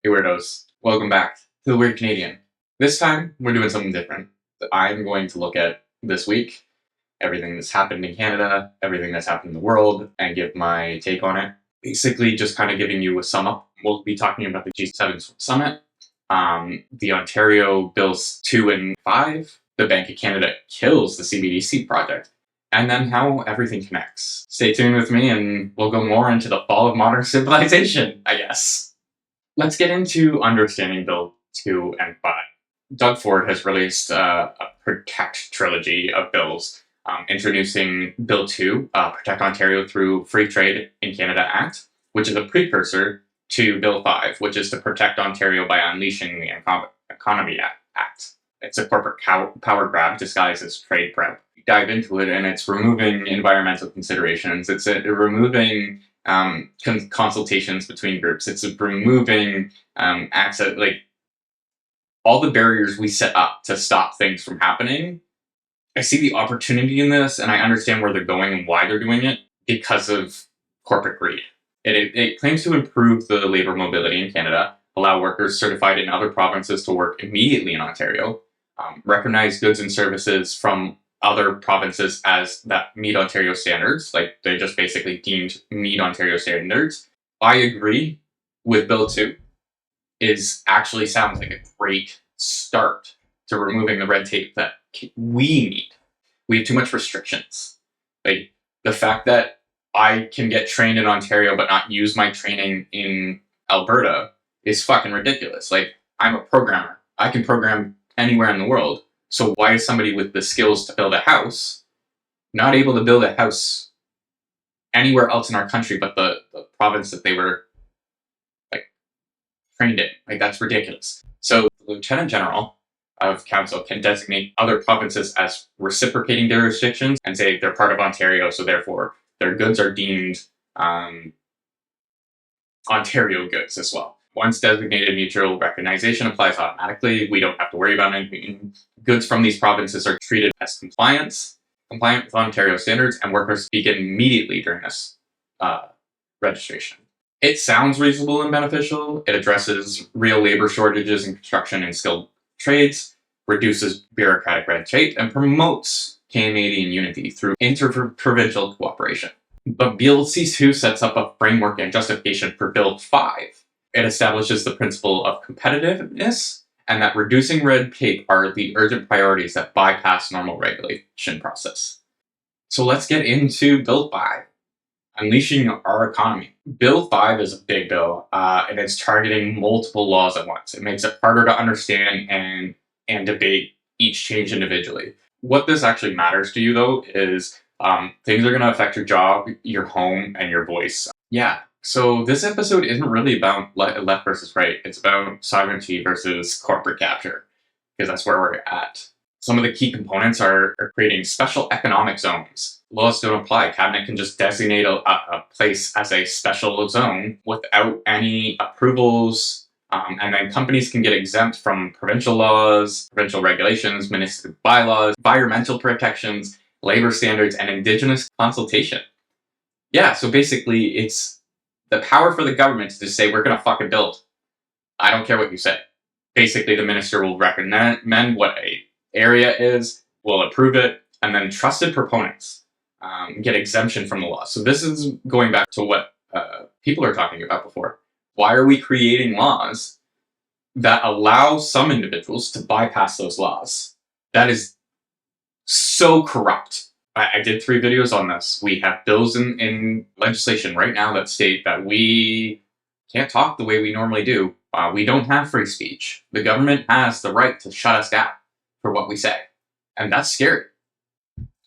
Hey weirdos, welcome back to the Weird Canadian. This time, we're doing something different. I'm going to look at this week, everything that's happened in Canada, everything that's happened in the world, and give my take on it. Basically, just kind of giving you a sum up. We'll be talking about the G7 summit, the Ontario Bills 2 and 5, the Bank of Canada kills the CBDC project, and then how everything connects. Stay tuned with me and we'll go more into the fall of modern civilization, I guess. Let's get into understanding Bill 2 and 5. Doug Ford has released a Protect trilogy of bills, introducing Bill 2, Protect Ontario Through Free Trade in Canada Act, which is a precursor to Bill 5, which is to Protect Ontario by Unleashing the Economy Act. It's a corporate power grab disguised as trade prep. Dive into it, and it's removing environmental considerations. It's removing consultations between groups. It's removing access, like all the barriers we set up to stop things from happening. I see the opportunity in this, and I understand where they're going and why they're doing it because of corporate greed. It claims to improve the labor mobility in Canada, allow workers certified in other provinces to work immediately in Ontario, recognize goods and services from other provinces as that meet Ontario standards, like they just basically deemed meet Ontario standards. I agree with Bill 2. Is actually sounds like a great start to removing the red tape that we need. We have too much restrictions. Like the fact that I can get trained in Ontario but not use my training in Alberta is fucking ridiculous. Like I'm a programmer. I can program anywhere in the world. So why is somebody with the skills to build a house not able to build a house anywhere else in our country but the province that they were trained in? Like that's ridiculous. So the Lieutenant General of Council can designate other provinces as reciprocating jurisdictions and say they're part of Ontario, so therefore their goods are deemed Ontario goods as well. Once designated, mutual recognition applies automatically. We don't have to worry about anything. Goods from these provinces are treated as compliant with Ontario standards, and workers begin immediately during this registration. It sounds reasonable and beneficial. It addresses real labor shortages in construction and skilled trades, reduces bureaucratic red tape, and promotes Canadian unity through interprovincial cooperation. But Bill C2 sets up a framework and justification for Bill 5. It establishes the principle of competitiveness and that reducing red tape are the urgent priorities that bypass normal regulation process. So let's get into Bill 5. Unleashing our economy. Bill 5 is a big bill, and it's targeting multiple laws at once. It makes it harder to understand and debate each change individually. What this actually matters to you, though, is things are going to affect your job, your home, and your voice. Yeah, so this episode isn't really about left versus right. It's about sovereignty versus corporate capture, because that's where we're at. Some of the key components are creating special economic zones. Laws don't apply. Cabinet can just designate a place as a special zone without any approvals, and then companies can get exempt from provincial laws, provincial regulations, municipal bylaws, environmental protections, labor standards, and Indigenous consultation. Yeah, so basically it's the power for the government to say, we're going to fucking build. I don't care what you say. Basically, the minister will recommend what a area is, will approve it, and then trusted proponents get exemption from the law. So this is going back to what people are talking about before. Why are we creating laws that allow some individuals to bypass those laws? That is so corrupt. I did 3 videos on this. We have bills in legislation right now that state that we can't talk the way we normally do. We don't have free speech. The government has the right to shut us down for what we say. And that's scary.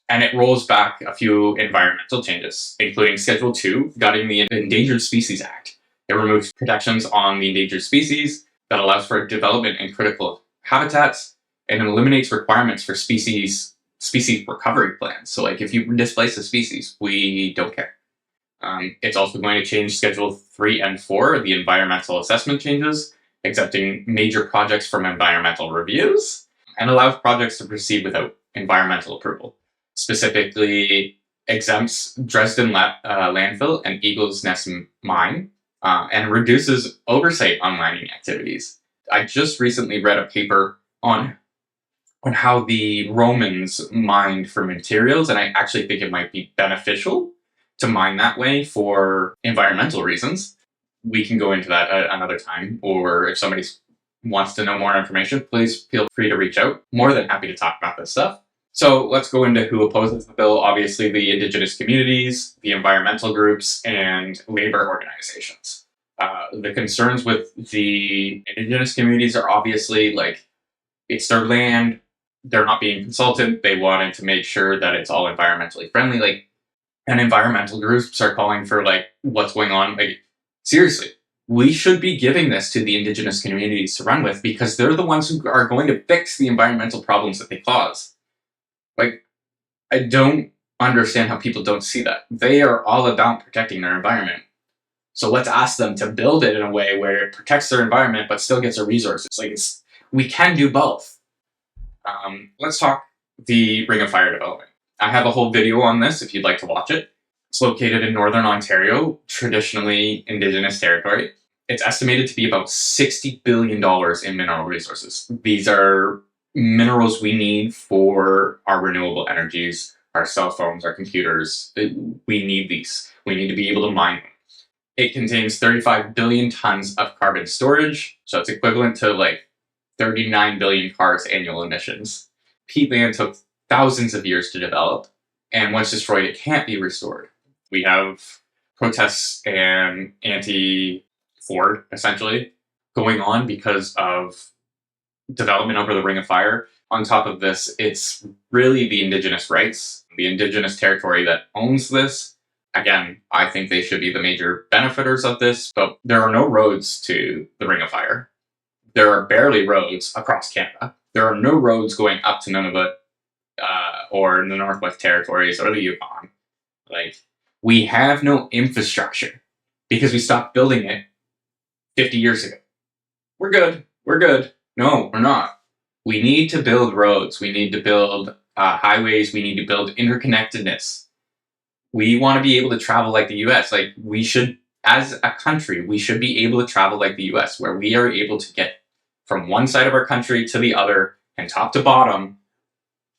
And it rolls back a few environmental changes, including Schedule 2, gutting the Endangered Species Act. It removes protections on the endangered species that allows for development in critical habitats, and it eliminates requirements for species recovery plans. So like if you displace a species, we don't care. It's also going to change Schedule 3 and 4, the environmental assessment changes, exempting major projects from environmental reviews, and allows projects to proceed without environmental approval. Specifically exempts Dresden landfill and Eagle's Nest mine, and reduces oversight on mining activities. I just recently read a paper on how the Romans mined for materials, and I actually think it might be beneficial to mine that way for environmental reasons. We can go into that another time, or if somebody wants to know more information, please feel free to reach out. More than happy to talk about this stuff. So let's go into who opposes the bill. Obviously, the indigenous communities, the environmental groups, and labor organizations. The concerns with the indigenous communities are obviously like it's their land, they're not being consulted, they wanted to make sure that it's all environmentally friendly. Like, and environmental groups are calling for like what's going on. Like, seriously, we should be giving this to the indigenous communities to run with because they're the ones who are going to fix the environmental problems that they cause. Like, I don't understand how people don't see that. They are all about protecting their environment. So let's ask them to build it in a way where it protects their environment but still gets their resources. Like, we can do both. Let's talk the Ring of Fire development. I have a whole video on this if you'd like to watch it. It's located in northern Ontario, traditionally Indigenous territory. It's estimated to be about $60 billion in mineral resources. These are minerals we need for our renewable energies, our cell phones, our computers. We need these. We need to be able to mine them. It contains 35 billion tons of carbon storage, so it's equivalent to like 39 billion cars' annual emissions. Peatland took thousands of years to develop, and once destroyed, it can't be restored. We have protests and anti-Ford, essentially, going on because of development over the Ring of Fire. On top of this, it's really the Indigenous rights, the Indigenous territory that owns this. Again, I think they should be the major benefiters of this, but there are no roads to the Ring of Fire. There are barely roads across Canada. There are no roads going up to Nunavut or the Northwest Territories or the Yukon. Like, we have no infrastructure because we stopped building it 50 years ago. We're good. We're good. No, we're not. We need to build roads. We need to build highways. We need to build interconnectedness. We want to be able to travel like the US. Like, we should, as a country, we should be able to travel like the US, where we are able to get from one side of our country to the other and top to bottom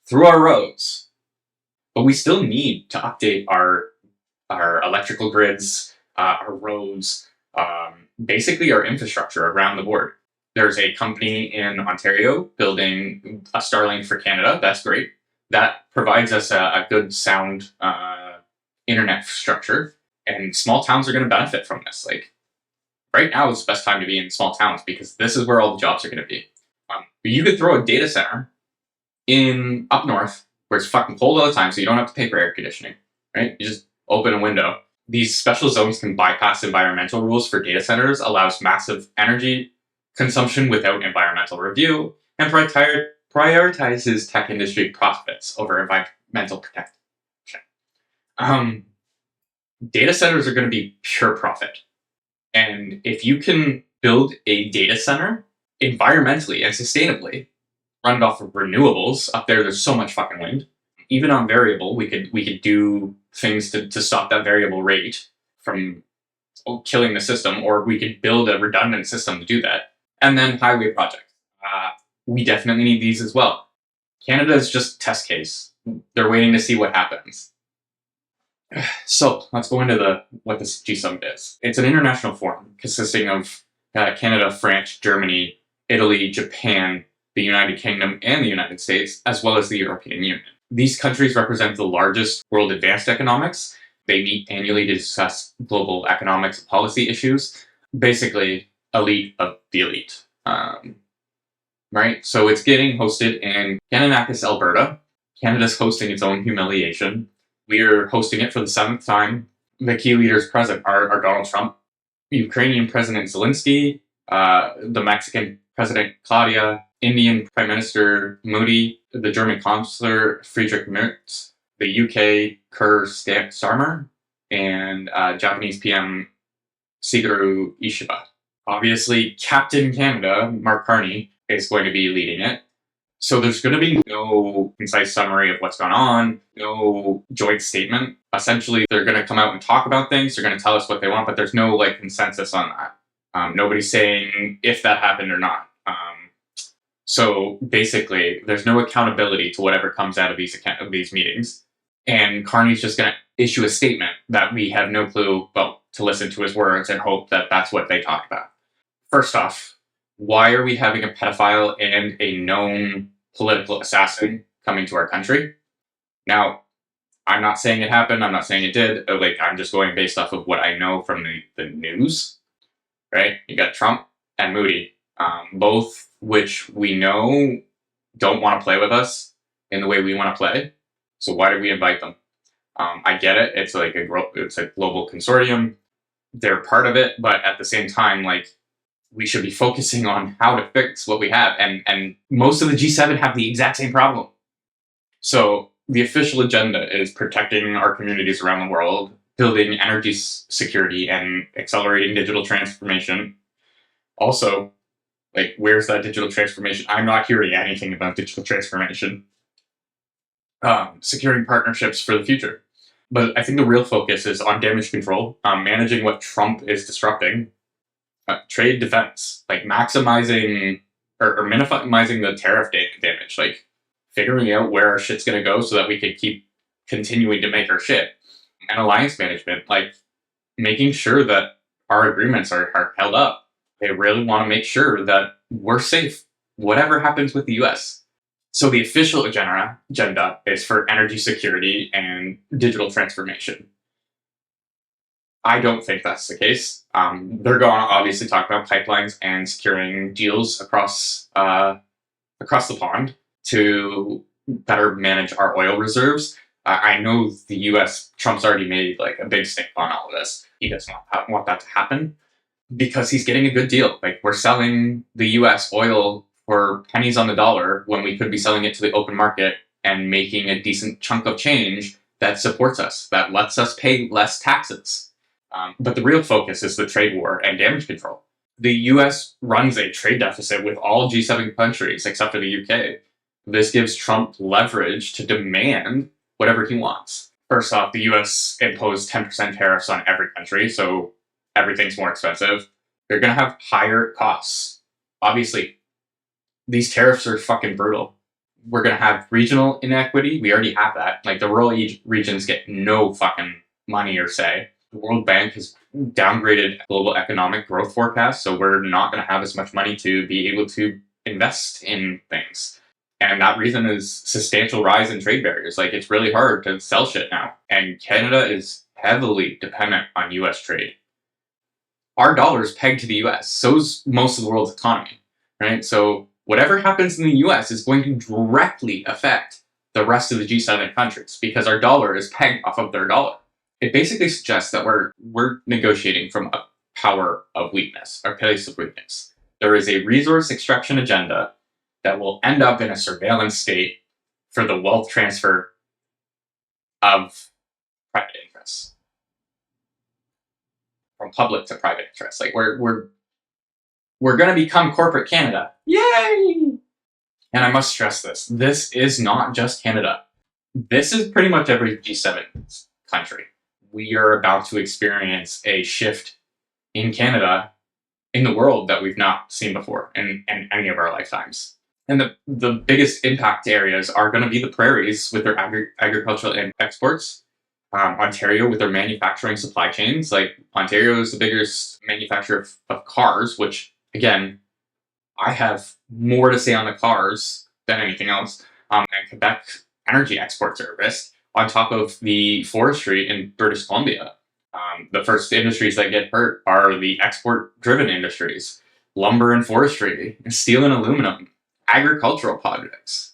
through our roads. But we still need to update our electrical grids, our roads, basically our infrastructure around the board. There's a company in Ontario building a Starlink for Canada. That's great. That provides us a good sound internet structure, and small towns are going to benefit from this. Like, right now is the best time to be in small towns because this is where all the jobs are going to be. You could throw a data center in up north where it's fucking cold all the time, so you don't have to pay for air conditioning, right? You just open a window. These special zones can bypass environmental rules for data centers, allows massive energy consumption without environmental review, and prioritizes tech industry profits over environmental protection. Data centers are going to be pure profit. And if you can build a data center environmentally and sustainably, run it off of renewables, up there's so much fucking wind. Even on variable, we could do things to stop that variable rate from killing the system, or we could build a redundant system to do that. And then highway projects. We definitely need these as well. Canada is just a test case. They're waiting to see what happens. So let's go into what this G-Summit is. It's an international forum consisting of Canada, France, Germany, Italy, Japan, the United Kingdom, and the United States, as well as the European Union. These countries represent the largest world advanced economics. They meet annually to discuss global economics and policy issues. Basically, elite of the elite. Right? So it's getting hosted in Kananaskis, Alberta. Canada's hosting its own humiliation. We are hosting it for the 7th time. The key leaders present are Donald Trump, Ukrainian President Zelensky, the Mexican President Claudia, Indian Prime Minister Modi, the German Chancellor Friedrich Merz, the UK Keir Starmer, and Japanese PM Shigeru Ishiba. Obviously, Captain Canada, Mark Carney, is going to be leading it. So there's going to be no concise summary of what's going on, no joint statement. Essentially, they're going to come out and talk about things. They're going to tell us what they want, but there's no like consensus on that. Nobody's saying if that happened or not. So basically, there's no accountability to whatever comes out of these meetings. And Carney's just going to issue a statement that we have no clue about, to listen to his words and hope that that's what they talk about. First off, why are we having a pedophile and a known political assassin coming to our country? Now, I'm not saying it happened. I'm not saying it did. Like, I'm just going based off of what I know from the news, right? You got Trump and Moody, both which we know don't want to play with us in the way we want to play. So why did we invite them? I get it. It's like it's a global consortium. They're part of it, but at the same time, like, we should be focusing on how to fix what we have. And most of the G7 have the exact same problem. So the official agenda is protecting our communities around the world, building energy security, and accelerating digital transformation. Also, like, where's that digital transformation? I'm not hearing anything about digital transformation. Securing partnerships for the future. But I think the real focus is on damage control, managing what Trump is disrupting, trade defense, like maximizing or minimizing the tariff damage, like figuring out where our shit's going to go so that we can keep continuing to make our shit, and alliance management, like making sure that our agreements are held up. They really want to make sure that we're safe, whatever happens with the US. So the official agenda is for energy security and digital transformation. I don't think that's the case. They're going to obviously talk about pipelines and securing deals across the pond to better manage our oil reserves. I know the U.S. Trump's already made like a big stink on all of this. He does not want that to happen because he's getting a good deal. Like, we're selling the U.S. oil for pennies on the dollar when we could be selling it to the open market and making a decent chunk of change that supports us, that lets us pay less taxes. But the real focus is the trade war and damage control. The US runs a trade deficit with all G7 countries except for the UK. This gives Trump leverage to demand whatever he wants. First off, the US imposed 10% tariffs on every country, so everything's more expensive. They're going to have higher costs. Obviously, these tariffs are fucking brutal. We're going to have regional inequity. We already have that. Like, the rural regions get no fucking money or say. The World Bank has downgraded global economic growth forecasts, so we're not going to have as much money to be able to invest in things. And that reason is substantial rise in trade barriers. Like, it's really hard to sell shit now. And Canada is heavily dependent on US trade. Our dollar is pegged to the US. So's most of the world's economy, right? So whatever happens in the US is going to directly affect the rest of the G7 countries because our dollar is pegged off of their dollar. It basically suggests that we're negotiating from a power of weakness, or place of weakness. There is a resource extraction agenda that will end up in a surveillance state for the wealth transfer of private interests, from public to private interests. Like, we're going to become corporate Canada. Yay! And I must stress this. This is not just Canada. This is pretty much every G7 country. We are about to experience a shift in Canada, in the world, that we've not seen before in any of our lifetimes. And the biggest impact areas are going to be the prairies with their agricultural exports, Ontario with their manufacturing supply chains. Like, Ontario is the biggest manufacturer of cars, which, again, I have more to say on the cars than anything else. And Quebec energy exports are at risk, on top of the forestry in British Columbia. The first industries that get hurt are the export-driven industries, lumber and forestry, steel and aluminum, agricultural projects,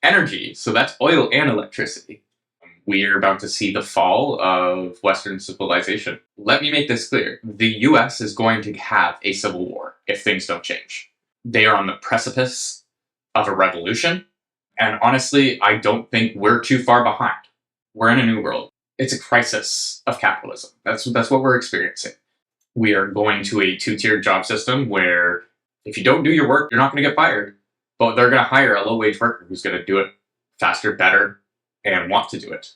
energy, so that's oil and electricity. We're about to see the fall of Western civilization. Let me make this clear. The US is going to have a civil war if things don't change. They are on the precipice of a revolution, and honestly, I don't think we're too far behind. We're in a new world. It's a crisis of capitalism. That's what we're experiencing. We are going to a two-tiered job system where if you don't do your work, you're not going to get fired. but they're going to hire a low-wage worker who's going to do it faster, better, and want to do it.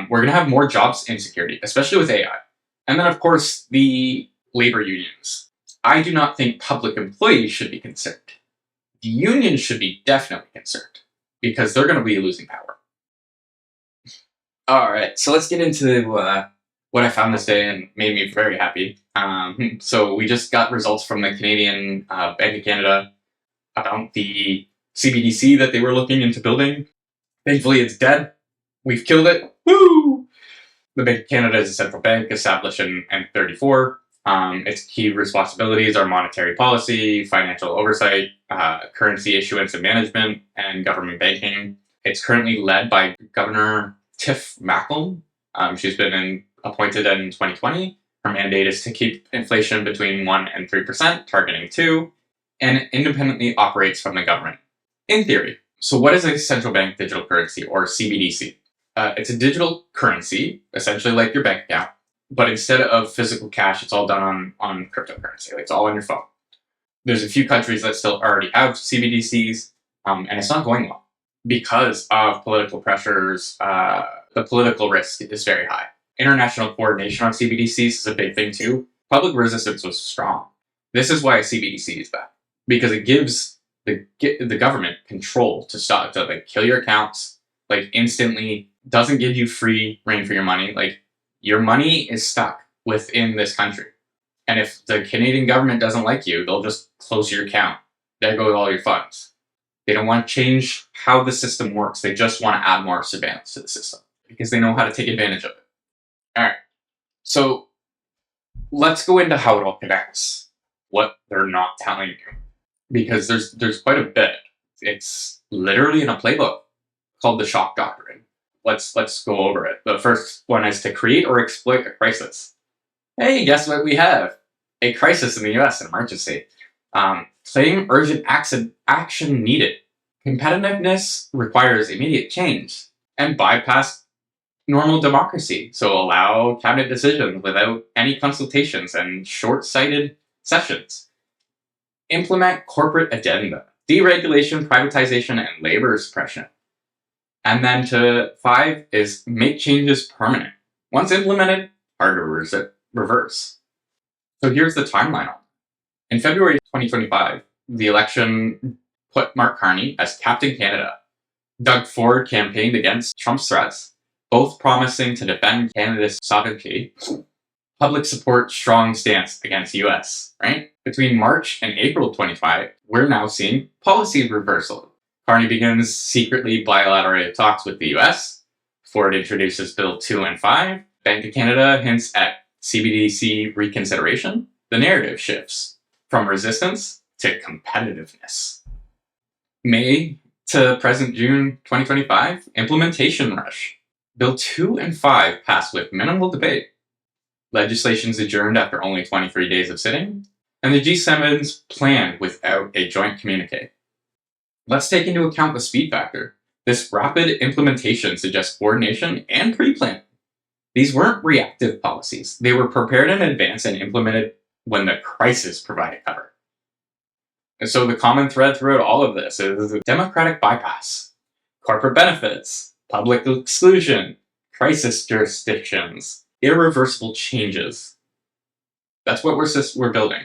We're going to have more jobs insecurity, especially with AI. And then, of course, the labor unions. I do not think public employees should be concerned. The unions should be definitely concerned because they're going to be losing power. All right, so let's get into what I found this day and made me very happy. So we just got results from the Canadian Bank of Canada about the CBDC that they were looking into building. Thankfully, it's dead. We've killed it. Woo! The Bank of Canada is a central bank established in 1934. Its key responsibilities are monetary policy, financial oversight, currency issuance and management, and government banking. It's currently led by Governor Tiff Macklem. She's been appointed in 2020. Her mandate is to keep inflation between 1% and 3%, targeting 2%, and independently operates from the government. In theory. So what is a central bank digital currency, or CBDC? It's a digital currency, essentially like your bank account, but instead of physical cash, it's all done on cryptocurrency. Like, it's all on your phone. There's a few countries that still already have CBDCs, and it's not going well because of political pressures. The political risk is very high. International coordination on CBDCs is a big thing too. Public resistance was strong. This is why a CBDC is bad, because it gives the government control to stop, to like kill your accounts, like instantly, doesn't give you free reign for your money. Like, your money is stuck within this country. And if the Canadian government doesn't like you, they'll just close your account. There go all your funds. They don't want to change how the system works. They just want to add more surveillance to the system because they know how to take advantage of it. All right. So let's go into how it all connects, what they're not telling you, because there's quite a bit. It's literally in a playbook called the shock doctrine. Let's go over it. The first one is to create or exploit a crisis. Hey, guess what we have? A crisis in the US, an emergency. Claim urgent action needed. Competitiveness requires immediate change and bypass normal democracy. So allow cabinet decisions without any consultations and short-sighted sessions. Implement corporate agenda. Deregulation, privatization, and labor suppression. And then to 5 is make changes permanent. Once implemented, hard to reverse. So here's the timeline on it. In February 2025, the election put Mark Carney as Captain Canada. Doug Ford campaigned against Trump's threats, both promising to defend Canada's sovereignty. Public support strong stance against US, right? Between March and April 25, we're now seeing policy reversal. Carney begins secretly bilateral talks with the US. Ford introduces Bill 2 and 5. Bank of Canada hints at CBDC reconsideration. The narrative shifts from resistance to competitiveness. May to present June 2025, implementation rush. Bill 2 and 5 passed with minimal debate. Legislation's adjourned after only 23 days of sitting, and the G7's planned without a joint communique. Let's take into account the speed factor. This rapid implementation suggests coordination and pre-planning. These weren't reactive policies. They were prepared in advance and implemented when the crisis provided cover. And so the common thread throughout all of this is the democratic bypass, corporate benefits, public exclusion, crisis jurisdictions, irreversible changes. That's what we're building.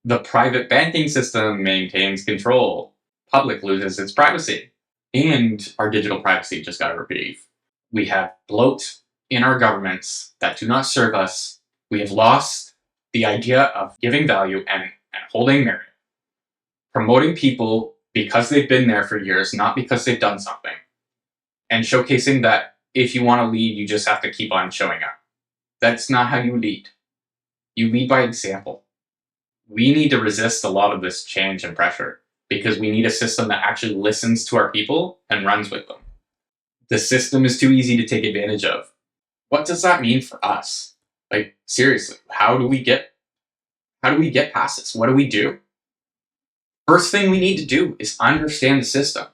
The private banking system maintains control. Public loses its privacy. And our digital privacy just got a reprieve. We have bloat in our governments that do not serve us. We have lost the idea of giving value and holding merit. Promoting people because they've been there for years, not because they've done something. And showcasing that if you want to lead, you just have to keep on showing up. That's not how you lead. You lead by example. We need to resist a lot of this change and pressure because we need a system that actually listens to our people and runs with them. The system is too easy to take advantage of. What does that mean for us? Like, seriously, how do we get past this? What do we do? First thing we need to do is understand the system.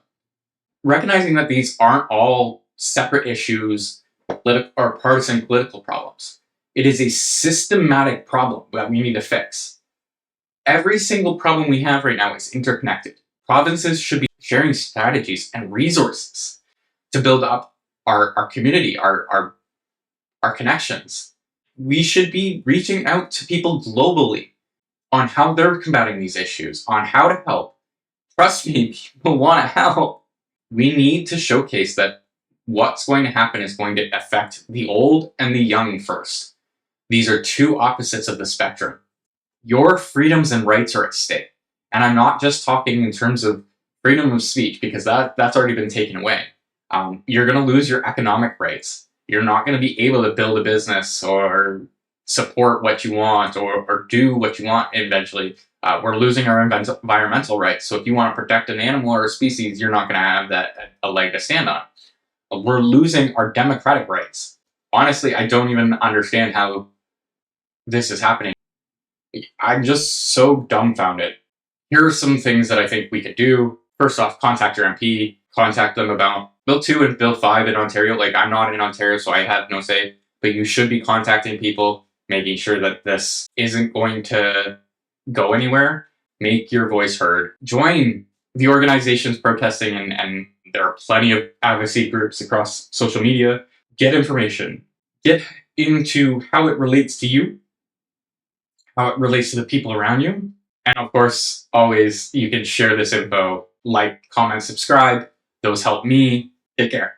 Recognizing that these aren't all separate issues or partisan political problems. It is a systematic problem that we need to fix. Every single problem we have right now is interconnected. Provinces should be sharing strategies and resources to build up our community, our connections. We should be reaching out to people globally on how they're combating these issues, on how to help. Trust me, people want to help. We need to showcase that what's going to happen is going to affect the old and the young first. These are two opposites of the spectrum. Your freedoms and rights are at stake. And I'm not just talking in terms of freedom of speech, because that's already been taken away. You're going to lose your economic rights. You're not going to be able to build a business or support what you want or do what you want eventually. We're losing our environmental rights. So if you want to protect an animal or a species, you're not going to have a leg to stand on. We're losing our democratic rights. Honestly, I don't even understand how this is happening. I'm just so dumbfounded. Here are some things that I think we could do. First off, contact your MP, contact them about Bill 2 and Bill 5 in Ontario. Like, I'm not in Ontario, so I have no say, but you should be contacting people, making sure that this isn't going to go anywhere. Make your voice heard. Join the organizations protesting, and there are plenty of advocacy groups across social media. Get information. Get into how it relates to you, how it relates to the people around you. And of course, always, you can share this info, like, comment, subscribe. Those help me. Take care.